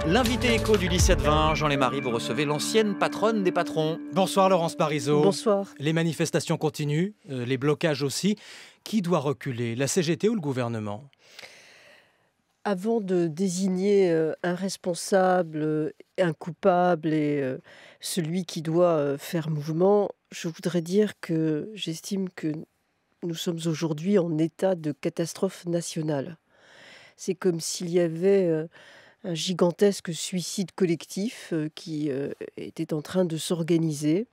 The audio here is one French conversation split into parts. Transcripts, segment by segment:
L'invité écho du 17-20, Jean Lémarie, vous recevez l'ancienne patronne des patrons. Bonsoir Laurence Parisot. Bonsoir. Les manifestations continuent, les blocages aussi. Qui doit reculer, la CGT ou le gouvernement ? Avant de désigner un responsable, un coupable et celui qui doit faire mouvement, je voudrais dire que j'estime que nous sommes aujourd'hui en état de catastrophe nationale. C'est comme s'il y avait un gigantesque suicide collectif qui était en train de s'organiser.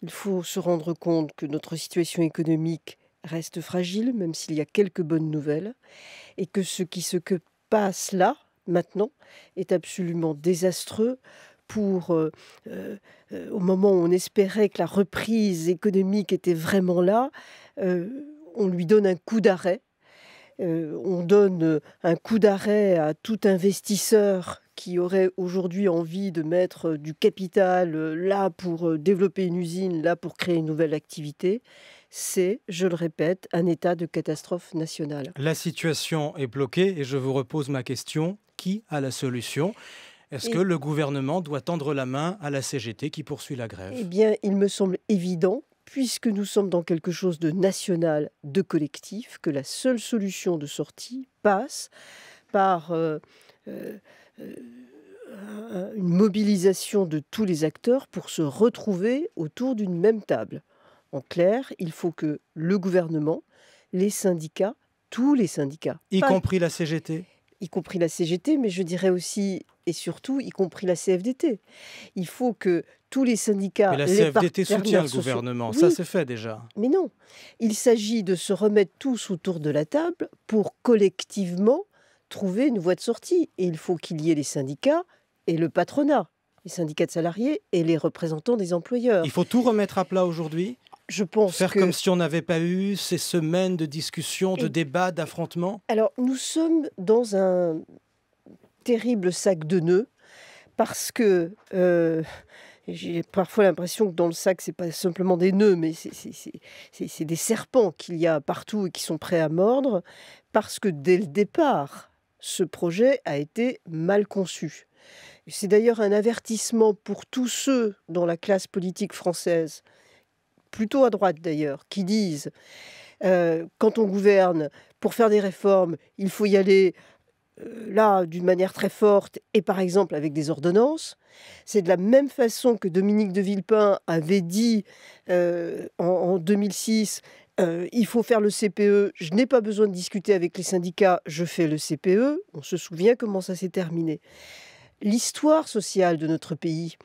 Il faut se rendre compte que notre situation économique reste fragile, même s'il y a quelques bonnes nouvelles, et que ce qui se passe là, maintenant, est absolument désastreux pour, au moment où on espérait que la reprise économique était vraiment là, on lui donne un coup d'arrêt. On donne un coup d'arrêt à tout investisseur qui aurait aujourd'hui envie de mettre du capital là pour développer une usine, là pour créer une nouvelle activité. C'est, je le répète, un état de catastrophe nationale. La situation est bloquée et je vous repose ma question. Qui a la solution ? Est-ce que le gouvernement doit tendre la main à la CGT qui poursuit la grève ? Eh bien, il me semble évident, puisque nous sommes dans quelque chose de national, de collectif, que la seule solution de sortie passe par une mobilisation de tous les acteurs pour se retrouver autour d'une même table. En clair, il faut que le gouvernement, les syndicats, tous les syndicats, y compris la CGT ? Y compris la CGT, mais je dirais aussi et surtout y compris la CFDT. Il faut que tous les syndicats... Mais la CFDT soutient le gouvernement, oui, ça c'est fait déjà. Mais non, il s'agit de se remettre tous autour de la table pour collectivement trouver une voie de sortie. Et il faut qu'il y ait les syndicats et le patronat, les syndicats de salariés et les représentants des employeurs. Il faut tout remettre à plat aujourd'hui ? Je pense Faire comme si on n'avait pas eu ces semaines de discussions, de débats, d'affrontements ? Alors, nous sommes dans un terrible sac de nœuds parce que j'ai parfois l'impression que dans le sac, c'est pas simplement des nœuds, mais c'est des serpents qu'il y a partout et qui sont prêts à mordre, parce que dès le départ, ce projet a été mal conçu. C'est d'ailleurs un avertissement pour tous ceux dans la classe politique française, plutôt à droite d'ailleurs, qui disent quand on gouverne, pour faire des réformes, il faut y aller là d'une manière très forte et par exemple avec des ordonnances. C'est de la même façon que Dominique de Villepin avait dit en 2006 il faut faire le CPE, je n'ai pas besoin de discuter avec les syndicats, je fais le CPE. On se souvient comment ça s'est terminé. L'histoire sociale de notre pays,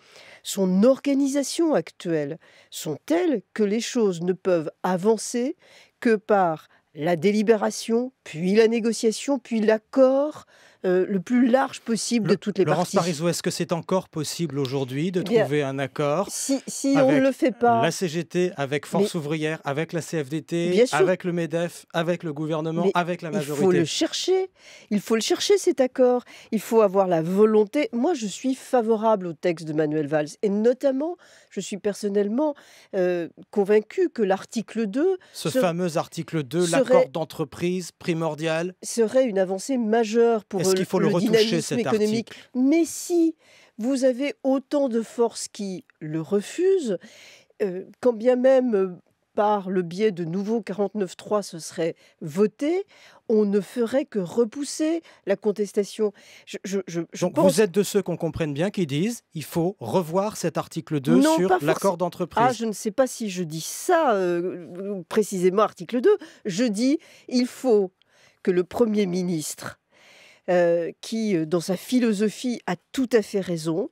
son organisation actuelle sont telles que les choses ne peuvent avancer que par la délibération, puis la négociation, puis l'accord le plus large possible de toutes les Laurence parties. Parisot, est-ce que c'est encore possible aujourd'hui de trouver un accord si on ne le fait pas, la CGT, avec Force ouvrière, avec la CFDT, avec le MEDEF, avec le gouvernement, avec la majorité ? Il faut le chercher cet accord. Il faut avoir la volonté. Moi, je suis favorable au texte de Manuel Valls et notamment, je suis personnellement convaincue que l'article 2... Ce fameux article 2, l'accord d'entreprise primordial, serait une avancée majeure pour Est-ce qu'il faut le retoucher, cet économique. article ? Mais si vous avez autant de forces qui le refusent, quand bien même par le biais de nouveaux 49.3 ce serait voté, on ne ferait que repousser la contestation. Donc vous êtes de ceux qu'on comprenne bien qui disent il faut revoir cet article 2 sur l'accord d'entreprise. Ah, je ne sais pas si je dis ça précisément, article 2. Je dis il faut que le Premier ministre, qui, dans sa philosophie, a tout à fait raison,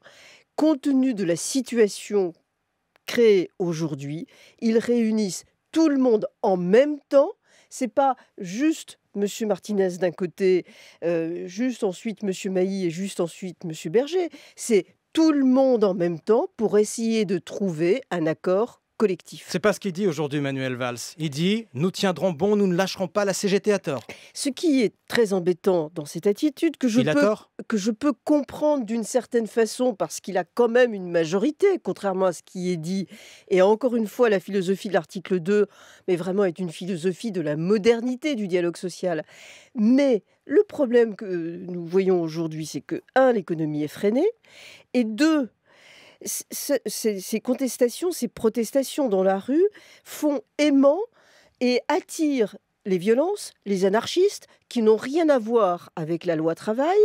compte tenu de la situation créée aujourd'hui, il réunisse tout le monde en même temps. C'est pas juste M. Martinez d'un côté, juste ensuite M. Mailly et juste ensuite M. Berger. C'est tout le monde en même temps pour essayer de trouver un accord collectif. C'est pas ce qu'il dit aujourd'hui, Manuel Valls. Il dit « Nous tiendrons bon, nous ne lâcherons pas la CGT à tort ». Ce qui est très embêtant dans cette attitude, que je peux comprendre d'une certaine façon, parce qu'il a quand même une majorité, contrairement à ce qui est dit. Et encore une fois, la philosophie de l'article 2, mais vraiment est une philosophie de la modernité du dialogue social. Mais le problème que nous voyons aujourd'hui, c'est que, 1, l'économie est freinée, et 2, ces contestations, ces protestations dans la rue font aimant et attirent les violences, les anarchistes, qui n'ont rien à voir avec la loi travail,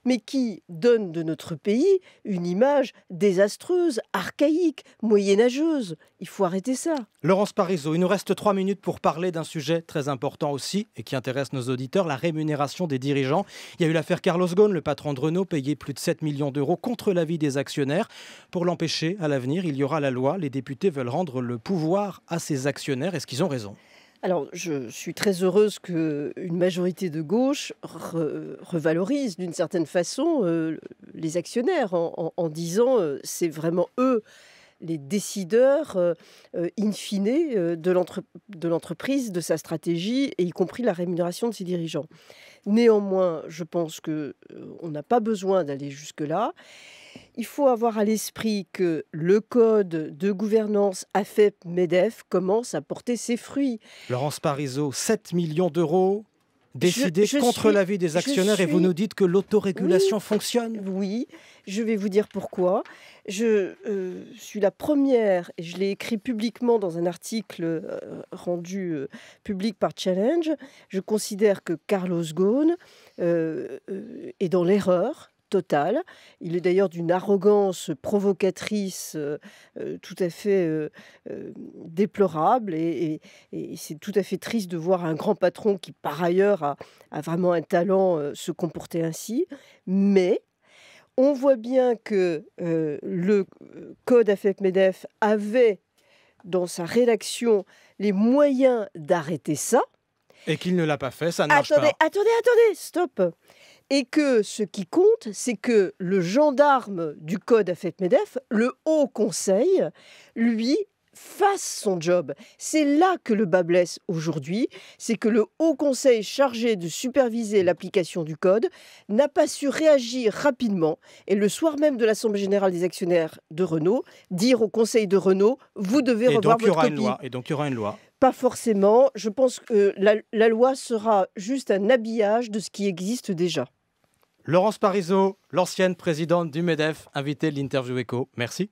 mais qui donnent de notre pays une image désastreuse, archaïque, moyenâgeuse. Il faut arrêter ça. Laurence Parisot, il nous reste 3 minutes pour parler d'un sujet très important aussi et qui intéresse nos auditeurs, la rémunération des dirigeants. Il y a eu l'affaire Carlos Ghosn, le patron de Renault, payé plus de 7 millions d'euros contre l'avis des actionnaires. Pour l'empêcher, à l'avenir, il y aura la loi. Les députés veulent rendre le pouvoir à ces actionnaires. Est-ce qu'ils ont raison ? Alors, je suis très heureuse qu'une majorité de gauche revalorise d'une certaine façon les actionnaires en disant c'est vraiment eux les décideurs in fine de l'entreprise, de sa stratégie, et y compris la rémunération de ses dirigeants. Néanmoins, je pense qu'on n'a pas besoin d'aller jusque-là. Il faut avoir à l'esprit que le code de gouvernance AFEP-MEDEF commence à porter ses fruits. Laurence Parisot, 7 millions d'euros décidés contre l'avis des actionnaires et vous nous dites que l'autorégulation fonctionne ? Oui, je vais vous dire pourquoi. Je suis la première, et je l'ai écrit publiquement dans un article rendu public par Challenge, je considère que Carlos Ghosn est dans l'erreur totale. Il est d'ailleurs d'une arrogance provocatrice tout à fait déplorable et c'est tout à fait triste de voir un grand patron qui par ailleurs a vraiment un talent se comporter ainsi. Mais on voit bien que le code AFEP-MEDEF avait dans sa rédaction les moyens d'arrêter ça. Et qu'il ne l'a pas fait, ça ne marche pas. Attendez, stop. Et que ce qui compte, c'est que le gendarme du code AFEP-MEDEF, le Haut Conseil, lui, fasse son job. C'est là que le bât blesse aujourd'hui, c'est que le Haut Conseil chargé de superviser l'application du code n'a pas su réagir rapidement et le soir même de l'Assemblée Générale des actionnaires de Renault, dire au Conseil de Renault, vous devez revoir votre copie. Et donc il y aura une loi. Pas forcément. Je pense que la loi sera juste un habillage de ce qui existe déjà. Laurence Parisot, l'ancienne présidente du MEDEF, invitée de l'Interview Écho. Merci.